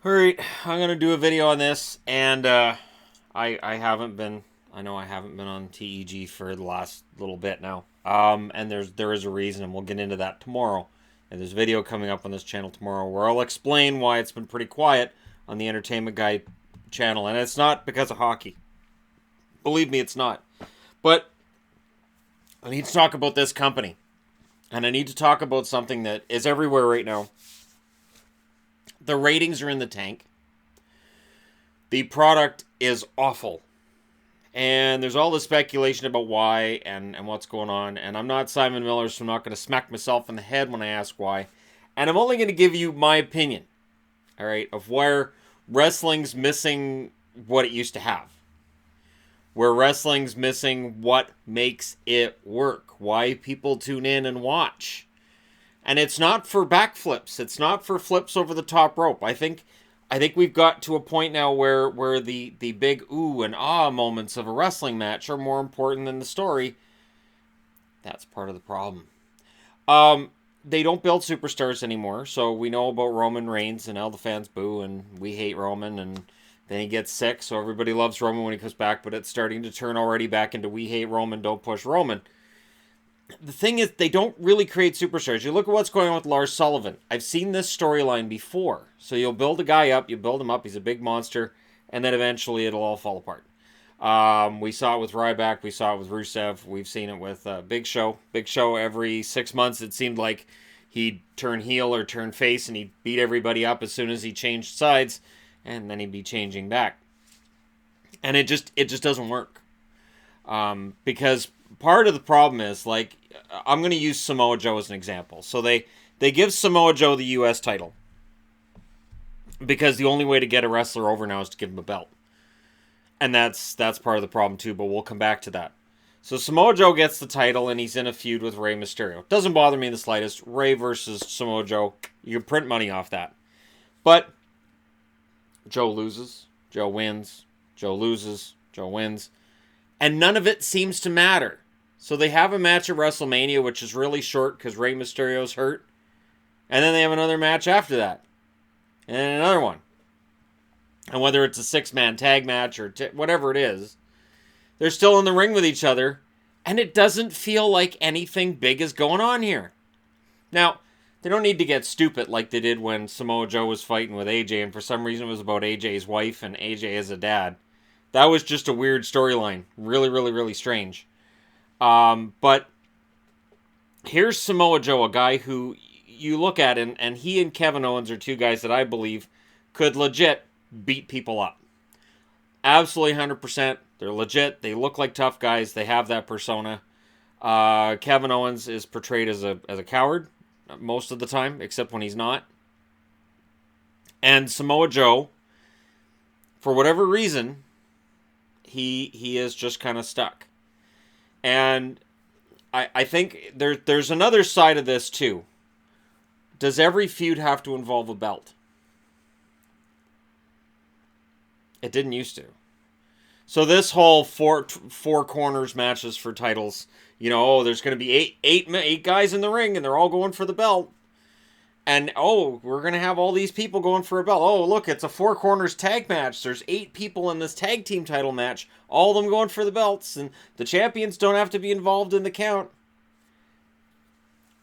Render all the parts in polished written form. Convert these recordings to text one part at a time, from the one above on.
Alright, I'm gonna do a video on this, and I haven't been, I know I haven't been on TEG for the last little bit now. And there is a reason, and we'll get into that tomorrow. And there's a video coming up on this channel tomorrow where I'll explain why it's been pretty quiet on the Entertainment Guy channel, and it's not because of hockey. Believe me, it's not. But I need to talk about this company, and I need to talk about something that is everywhere right now. The ratings are in the tank. The product is awful. And there's all this speculation about why and what's going on. And I'm not Simon Miller, so I'm not going to smack myself in the head when I ask why. And I'm only going to give you my opinion, all right, of where wrestling's missing what it used to have. Where wrestling's missing what makes it work. Why people tune in and watch. And it's not for backflips. It's not for flips over the top rope. I think we've got to a point now where the big ooh and ah moments of a wrestling match are more important than the story. That's part of the problem. They don't build superstars anymore. So we know about Roman Reigns, and all the fans boo, and we hate Roman, and then he gets sick, so everybody loves Roman when he comes back, but it's starting to turn already back into we hate Roman, don't push Roman. The thing is, they don't really create superstars. You look at what's going on with Lars Sullivan. I've seen this storyline before. So you'll build a guy up, you build him up, he's a big monster, and then eventually it'll all fall apart. We saw it with Ryback, we saw it with Rusev, we've seen it with Big Show. Big Show, every 6 months, it seemed like he'd turn heel or turn face, and he'd beat everybody up as soon as he changed sides, and then he'd be changing back. And it just doesn't work. Because part of the problem is, like, I'm going to use Samoa Joe as an example. So they give Samoa Joe the U.S. title because the only way to get a wrestler over now is to give him a belt. And that's part of the problem too, but we'll come back to that. So Samoa Joe gets the title, and he's in a feud with Rey Mysterio. Doesn't bother me in the slightest. Rey versus Samoa Joe, you can print money off that. But Joe loses, Joe wins, Joe loses, Joe wins. And none of it seems to matter. So they have a match at WrestleMania, which is really short because Rey Mysterio's hurt. And then they have another match after that. And then another one. And whether it's a 6-man tag match or whatever it is, they're still in the ring with each other. And it doesn't feel like anything big is going on here. Now, they don't need to get stupid like they did when Samoa Joe was fighting with AJ. And for some reason it was about AJ's wife and AJ as a dad. That was just a weird storyline. Really, really, really strange. But here's Samoa Joe, a guy who you look at, and he and Kevin Owens are two guys that I believe could legit beat people up. Absolutely 100%. They're legit. They look like tough guys. They have that persona. Kevin Owens is portrayed as a coward most of the time, except when he's not. And Samoa Joe, for whatever reason, he is just kind of stuck. And I think there's another side of this too. Does every feud have to involve a belt? It didn't used to. So this whole four corners matches for titles, there's going to be eight guys in the ring, and they're all going for the belt. And, we're going to have all these people going for a belt. Oh, look, it's a 4 corners tag match. There's 8 people in this tag team title match. All of them going for the belts. And the champions don't have to be involved in the count.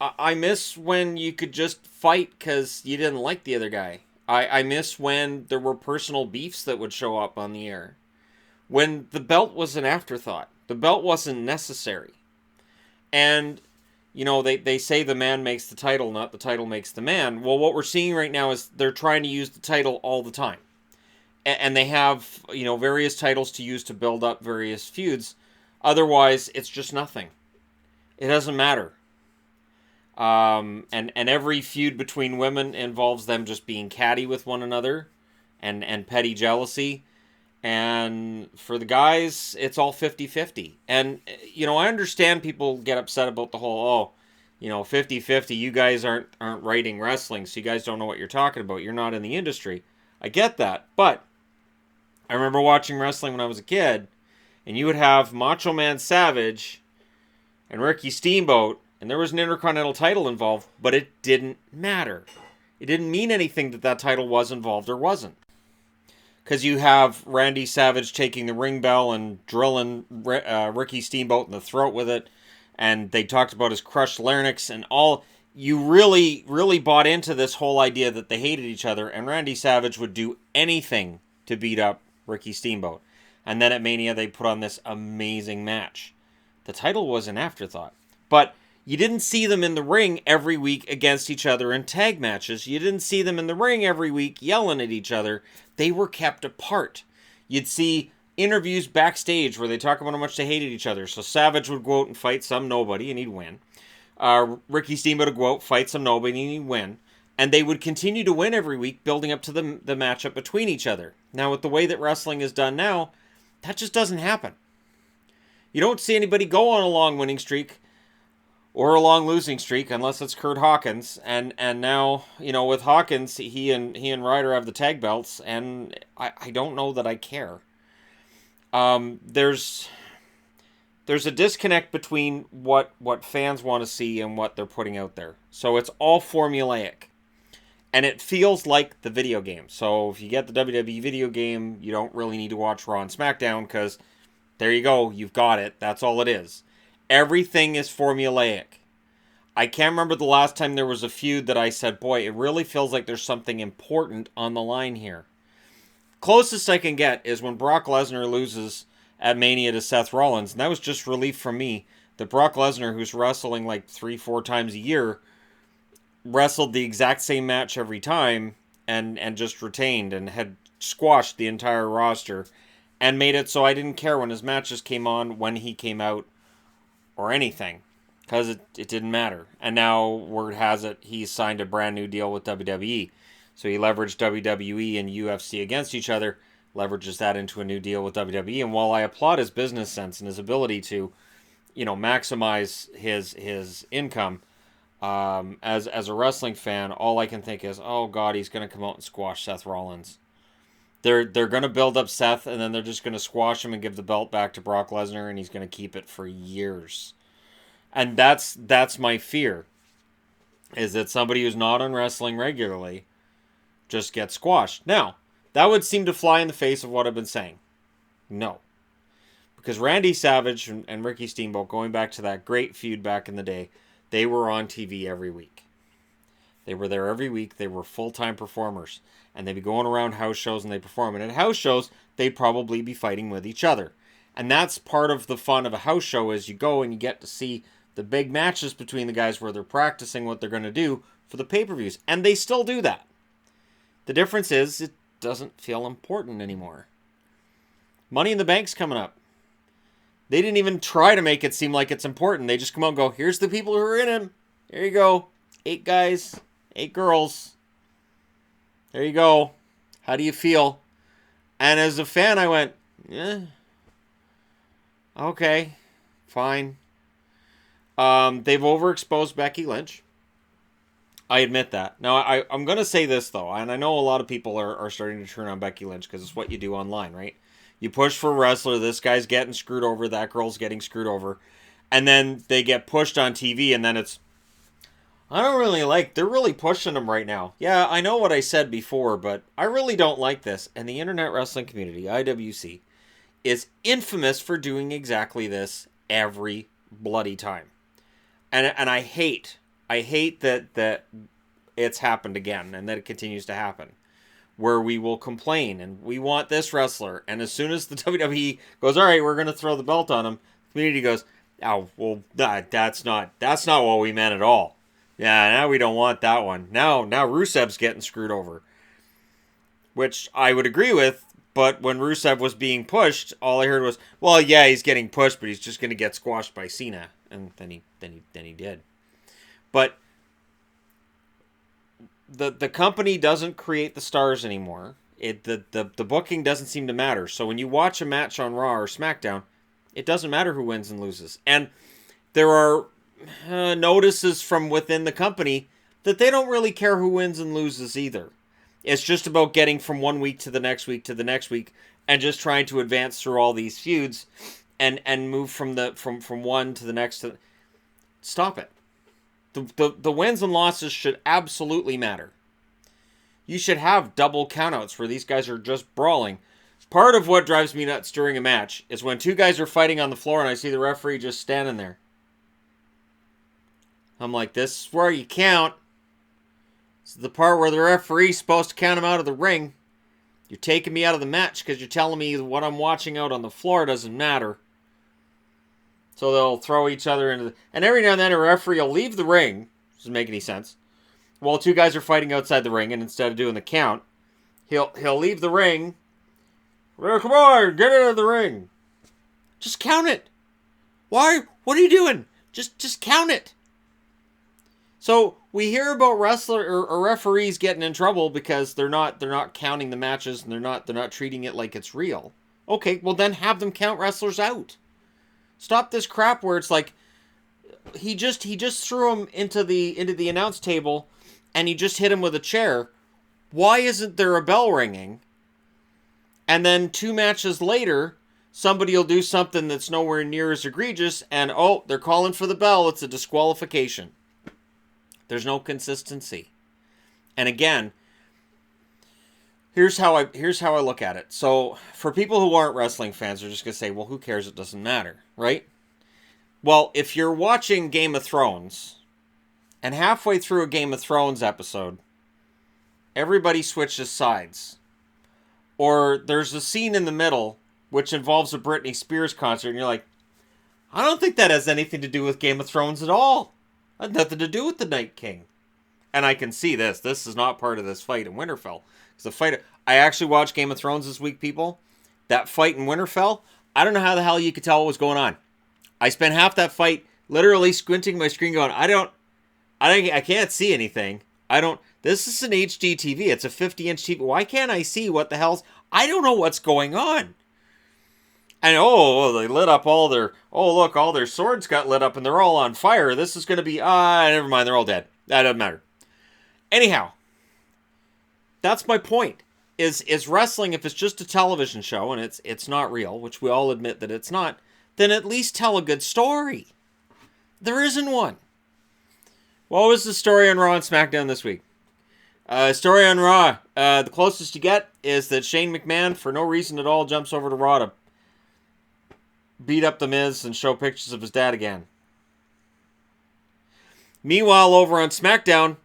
I miss when you could just fight because you didn't like the other guy. I miss when there were personal beefs that would show up on the air. When the belt was an afterthought. The belt wasn't necessary. And they say the man makes the title, not the title makes the man. Well, what we're seeing right now is they're trying to use the title all the time. And they have, various titles to use to build up various feuds. Otherwise, it's just nothing. It doesn't matter. And every feud between women involves them just being catty with one another and petty jealousy. And for the guys, it's all 50-50. And, I understand people get upset about the whole, 50-50, you guys aren't writing wrestling, so you guys don't know what you're talking about. You're not in the industry. I get that. But I remember watching wrestling when I was a kid, and you would have Macho Man Savage and Ricky Steamboat, and there was an Intercontinental title involved, but it didn't matter. It didn't mean anything that that title was involved or wasn't. Because you have Randy Savage taking the ring bell and drilling Ricky Steamboat in the throat with it. And they talked about his crushed larynx and all. You really, really bought into this whole idea that they hated each other. And Randy Savage would do anything to beat up Ricky Steamboat. And then at Mania, they put on this amazing match. The title was an afterthought. But you didn't see them in the ring every week against each other in tag matches. You didn't see them in the ring every week yelling at each other. They were kept apart. You'd see interviews backstage where they talk about how much they hated each other. So Savage would go out and fight some nobody and he'd win. Ricky Steamboat would go out, fight some nobody and he'd win. And they would continue to win every week, building up to the matchup between each other. Now, with the way that wrestling is done now, that just doesn't happen. You don't see anybody go on a long winning streak or a long losing streak unless it's Kurt Hawkins. And now, you know, with Hawkins, he and Ryder have the tag belts, and I don't know that I care. There's a disconnect between what fans want to see and what they're putting out there. So it's all formulaic. And it feels like the video game. So if you get the WWE video game, you don't really need to watch Raw and SmackDown because there you go, you've got it. That's all it is. Everything is formulaic. I can't remember the last time there was a feud that I said, boy, it really feels like there's something important on the line here. Closest I can get is when Brock Lesnar loses at Mania to Seth Rollins. And that was just relief from me that Brock Lesnar, who's wrestling like 3-4 times a year, wrestled the exact same match every time and just retained and had squashed the entire roster and made it so I didn't care when his matches came on, when he came out, or anything, because it didn't matter. And now, word has it, he's signed a brand new deal with WWE. So he leveraged WWE and UFC against each other, leverages that into a new deal with WWE. And while I applaud his business sense and his ability to, you know, maximize his income, as a wrestling fan, all I can think is, oh God, he's going to come out and squash Seth Rollins. They're going to build up Seth, and then they're just going to squash him and give the belt back to Brock Lesnar, and he's going to keep it for years. And that's my fear, is that somebody who's not on wrestling regularly just gets squashed. Now, that would seem to fly in the face of what I've been saying. No. Because Randy Savage and Ricky Steamboat, going back to that great feud back in the day, they were on TV every week. They were there every week. They were full-time performers. And they'd be going around house shows and they perform. And at house shows, they'd probably be fighting with each other. And that's part of the fun of a house show, is you go and you get to see the big matches between the guys where they're practicing what they're going to do for the pay-per-views. And they still do that. The difference is it doesn't feel important anymore. Money in the Bank's coming up. They didn't even try to make it seem like it's important. They just come out and go, here's the people who are in him. There you go. 8 guys, 8 girls. There you go. How do you feel? And as a fan, I went, yeah. Okay. Fine. They've overexposed Becky Lynch. I admit that. Now, I'm going to say this, though, and I know a lot of people are starting to turn on Becky Lynch because it's what you do online, right? You push for a wrestler, this guy's getting screwed over, that girl's getting screwed over, and then they get pushed on TV, and then it's, I don't really like, they're really pushing them right now. Yeah, I know what I said before, but I really don't like this. And the Internet Wrestling Community, IWC, is infamous for doing exactly this every bloody time. And I hate that it's happened again and that it continues to happen. Where we will complain and we want this wrestler. And as soon as the WWE goes, all right, we're going to throw the belt on him, the community goes, oh, well, that's not what we meant at all. Yeah, now we don't want that one. Now Rusev's getting screwed over. Which I would agree with, but when Rusev was being pushed, all I heard was, well, yeah, he's getting pushed, but he's just going to get squashed by Cena. And then he did. But the company doesn't create the stars anymore. The booking doesn't seem to matter. So when you watch a match on Raw or SmackDown, it doesn't matter who wins and loses. And there are notices from within the company that they don't really care who wins and loses either. It's just about getting from one week to the next week to the next week and just trying to advance through all these feuds and move from one to the next. Stop it. The wins and losses should absolutely matter. You should have double countouts where these guys are just brawling. Part of what drives me nuts during a match is when two guys are fighting on the floor and I see the referee just standing there. I'm like, this is where you count. This is the part where the referee's supposed to count them out of the ring. You're taking me out of the match because you're telling me what I'm watching out on the floor doesn't matter. So they'll throw each other into the... And every now and then a referee will leave the ring. Doesn't make any sense. While two guys are fighting outside the ring, and instead of doing the count, he'll leave the ring. Well, come on, get out of the ring. Just count it. Why? What are you doing? Just count it. So we hear about or referees getting in trouble because they're not counting the matches and they're not treating it like it's real. Okay, well then have them count wrestlers out. Stop this crap where it's like he just threw him into the announce table and he just hit him with a chair. Why isn't there a bell ringing? And then 2 matches later, somebody will do something that's nowhere near as egregious and oh, they're calling for the bell, it's a disqualification. There's no consistency. And again, here's how I look at it. So, for people who aren't wrestling fans, they're just going to say, well, who cares? It doesn't matter, right? Well, if you're watching Game of Thrones, and halfway through a Game of Thrones episode, everybody switches sides. Or there's a scene in the middle which involves a Britney Spears concert, and you're like, I don't think that has anything to do with Game of Thrones at all. It had nothing to do with the Night King. And I can see this. This is not part of this fight in Winterfell. Because the fight... I actually watched Game of Thrones this week, people. That fight in Winterfell, I don't know how the hell you could tell what was going on. I spent half that fight literally squinting my screen going, I can't see anything. This is an HD TV. It's a 50-inch TV. Why can't I see what the hell's... I don't know what's going on. And they lit up all their... Oh, look, all their swords got lit up and they're all on fire. This is going to be... never mind, they're all dead. That doesn't matter. Anyhow, that's my point. Is wrestling, if it's just a television show and it's not real, which we all admit that it's not, then at least tell a good story. There isn't one. What was the story on Raw and Smackdown this week? Story on Raw. The closest you get is that Shane McMahon, for no reason at all, jumps over to Raw to beat up The Miz and show pictures of his dad again. Meanwhile, over on SmackDown,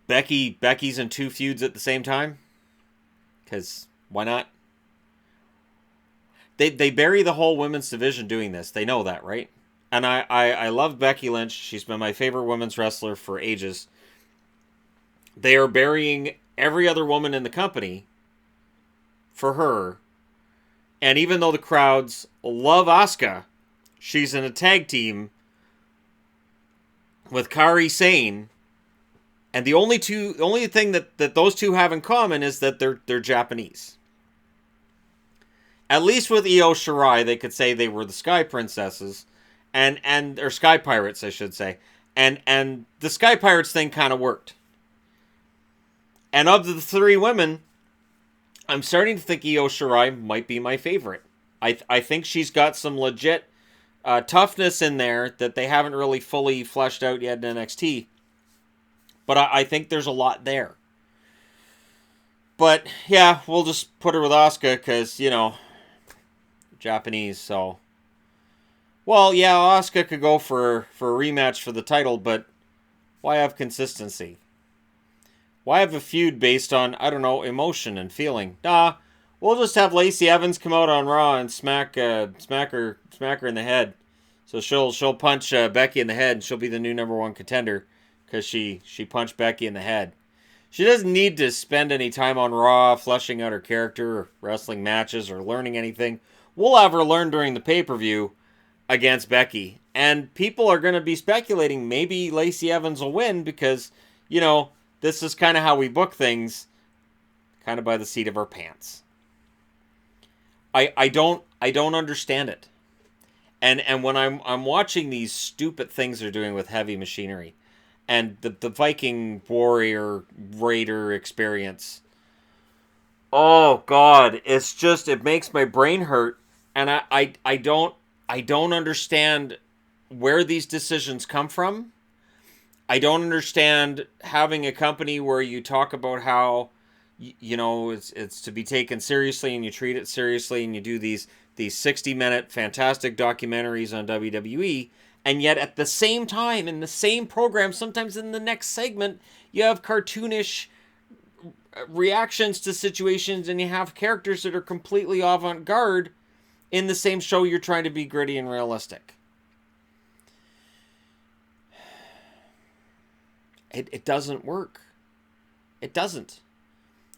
Becky's in 2 feuds at the same time. Because why not? They bury the whole women's division doing this. They know that, right? And I love Becky Lynch. She's been my favorite women's wrestler for ages. They are burying every other woman in the company for her. And even though the crowds love Asuka, she's in a tag team with Kairi Sane. And the only thing that those two have in common is that they're Japanese. At least with Io Shirai, they could say they were the Sky Princesses. Or Sky Pirates, I should say. And the Sky Pirates thing kind of worked. And of the 3 women, I'm starting to think Io Shirai might be my favorite. I think she's got some legit toughness in there that they haven't really fully fleshed out yet in NXT. But I think there's a lot there. But, yeah, we'll just put her with Asuka because, Japanese, so... Well, yeah, Asuka could go for a rematch for the title, but why have consistency? Why have a feud based on, I don't know, emotion and feeling? Nah, we'll just have Lacey Evans come out on Raw and smack her in the head. So she'll punch Becky in the head and she'll be the new #1 contender because she punched Becky in the head. She doesn't need to spend any time on Raw fleshing out her character or wrestling matches or learning anything. We'll have her learn during the pay-per-view against Becky. And people are going to be speculating maybe Lacey Evans will win because, this is kind of how we book things, kind of by the seat of our pants. I don't understand it. And when I'm watching these stupid things they're doing with heavy machinery and the Viking warrior raider experience, oh God, it makes my brain hurt. And I don't understand where these decisions come from. I don't understand having a company where you talk about how it's to be taken seriously and you treat it seriously and you do these 60-minute fantastic documentaries on WWE, and yet at the same time in the same program, sometimes in the next segment, you have cartoonish reactions to situations and you have characters that are completely avant-garde in the same show you're trying to be gritty and realistic. It doesn't work. It doesn't.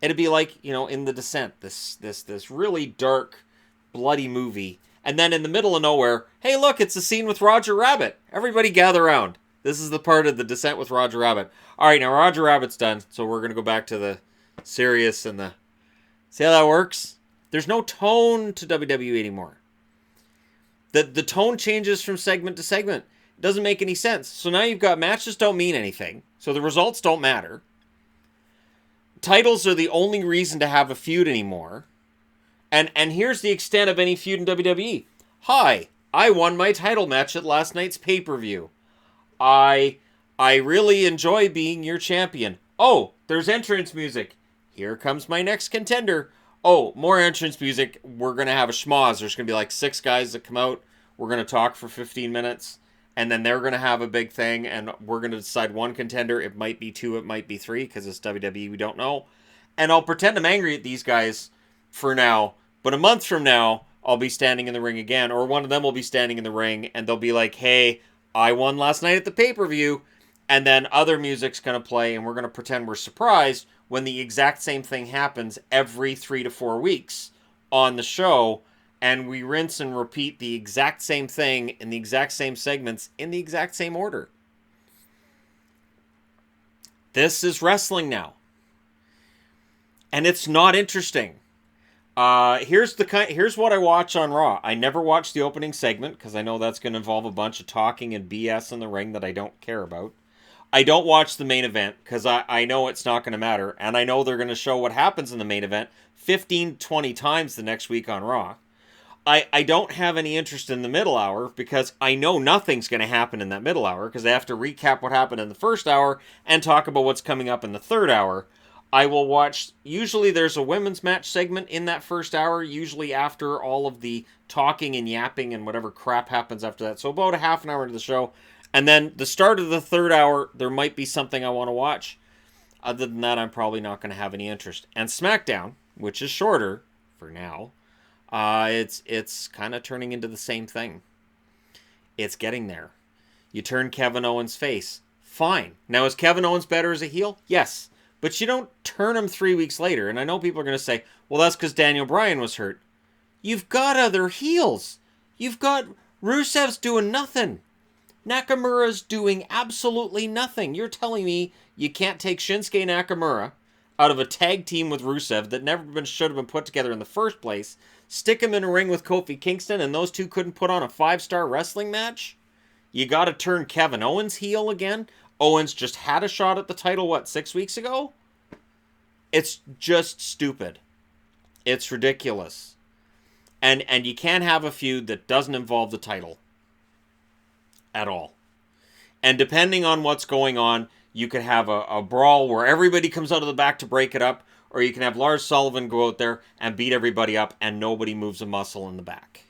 It'd be like, in The Descent, this really dark, bloody movie, and then in the middle of nowhere, hey look, it's a scene with Roger Rabbit. Everybody gather around. This is the part of The Descent with Roger Rabbit. Alright, now Roger Rabbit's done, so we're going to go back to the serious and the... See how that works? There's no tone to WWE anymore. The tone changes from segment to segment. It doesn't make any sense. So now you've got matches don't mean anything. So the results don't matter. Titles are the only reason to have a feud anymore. And here's the extent of any feud in WWE. Hi, I won my title match at last night's pay-per-view. I really enjoy being your champion. Oh, there's entrance music. Here comes my next contender. Oh, more entrance music. We're going to have a schmoz. There's going to be like 6 guys that come out. We're going to talk for 15 minutes. And then they're going to have a big thing. And we're going to decide one contender. It might be 2. It might be 3. Because it's WWE. We don't know. And I'll pretend I'm angry at these guys for now. But a month from now, I'll be standing in the ring again. Or one of them will be standing in the ring. And they'll be like, hey, I won last night at the pay-per-view. And then other music's going to play. And we're going to pretend we're surprised when the exact same thing happens every 3 to 4 weeks on the show, and we rinse and repeat the exact same thing in the exact same segments in the exact same order. This is wrestling now. And it's not interesting. Here's what I watch on Raw. I never watch the opening segment because I know that's going to involve a bunch of talking and BS in the ring that I don't care about. I don't watch the main event because I know it's not going to matter. And I know they're going to show what happens in the main event 15, 20 times the next week on Raw. I don't have any interest in the middle hour because I know nothing's going to happen in that middle hour because I have to recap what happened in the first hour and talk about what's coming up in the third hour. I will watch, usually there's a women's match segment in that first hour, usually after all of the talking and yapping and whatever crap happens after that. So about a half an hour into the show. And then the start of the third hour, there might be something I want to watch. Other than that, I'm probably not going to have any interest. And Smackdown, which is shorter for now, it's kind of turning into the same thing. It's getting there. You turn Kevin Owens face. Fine. Now, is Kevin Owens better as a heel? Yes. But you don't turn him 3 weeks later. And I know people are going to say, well, that's because Daniel Bryan was hurt. You've got other heels. You've got Rusev's doing nothing. Nakamura's doing absolutely nothing. You're telling me you can't take Shinsuke Nakamura out of a tag team with Rusev that should have been put together in the first place, stick him in a ring with Kofi Kingston, and those two couldn't put on a 5-star wrestling match? You gotta turn Kevin Owens heel again? Owens just had a shot at the title, 6 weeks ago? It's just stupid. It's ridiculous. And you can't have a feud that doesn't involve the title. At all. And depending on what's going on, you could have a brawl where everybody comes out of the back to break it up, or you can have Lars Sullivan go out there and beat everybody up and nobody moves a muscle in the back.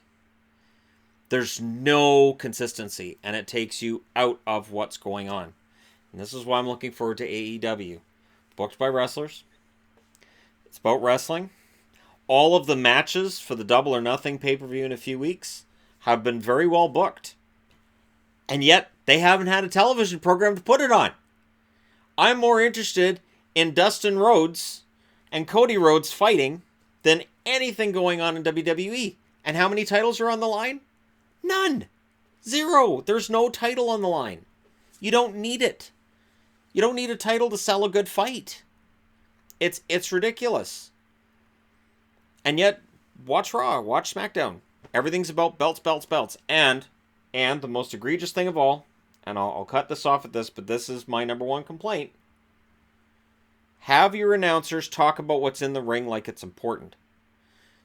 There's no consistency, and it takes you out of what's going on. And this is why I'm looking forward to AEW. Booked by wrestlers. It's about wrestling. All of the matches for the Double or Nothing pay-per-view in a few weeks have been very well booked. And yet, they haven't had a television program to put it on. I'm more interested in Dustin Rhodes and Cody Rhodes fighting than anything going on in WWE. And how many titles are on the line? None. 0. There's no title on the line. You don't need it. You don't need a title to sell a good fight. It's ridiculous. And yet, watch Raw, watch Smackdown. Everything's about belts, belts, belts. And the most egregious thing of all, and I'll cut this off at this, but this is my number one complaint. Have your announcers talk about what's in the ring like it's important.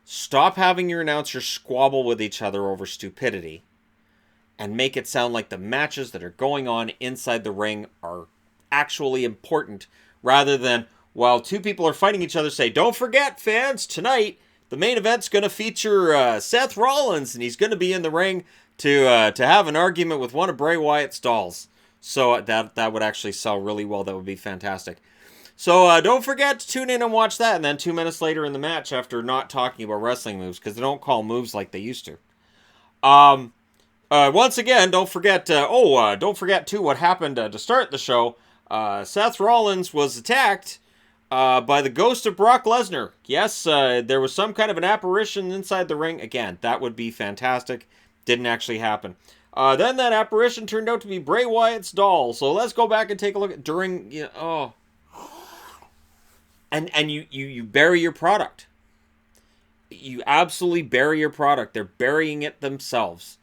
Stop having your announcers squabble with each other over stupidity. and make it sound like the matches that are going on inside the ring are actually important, rather than while two people are fighting each other, say, don't forget, fans, tonight the main event's going to feature Seth Rollins, and he's going to be in the ring to have an argument with one of Bray Wyatt's dolls. So that would actually sell really well. That would be fantastic. So don't forget to tune in and watch that. And then 2 minutes later in the match, after not talking about wrestling moves, because they don't call moves like they used to. Once again, don't forget. Don't forget too what happened to start the show. Seth Rollins was attacked by the ghost of Brock Lesnar. Yes, there was some kind of an apparition inside the ring. Again, that would be fantastic. Didn't actually happen. Then that apparition turned out to be Bray Wyatt's doll. So let's go back and take a look at during. And you bury your product. You absolutely bury your product. They're burying it themselves.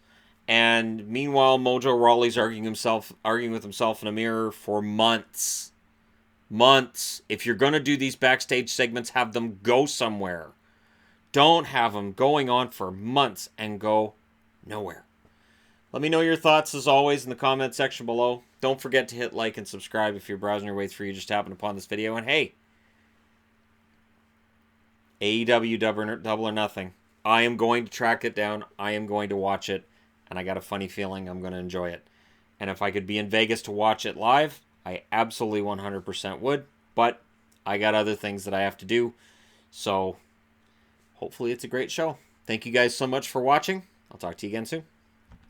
And meanwhile, Mojo Rawley's arguing with himself in a mirror for months. Months. If you're going to do these backstage segments, have them go somewhere. Don't have them going on for months and go nowhere. Let me know your thoughts, as always, in the comment section below. Don't forget to hit like and subscribe if you're browsing your way through. You just happened upon this video. And hey, AEW Double or Nothing. I am going to track it down. I am going to watch it. And I got a funny feeling I'm going to enjoy it. And if I could be in Vegas to watch it live, I absolutely 100% would. But I got other things that I have to do. So hopefully it's a great show. Thank you guys so much for watching. I'll talk to you again soon.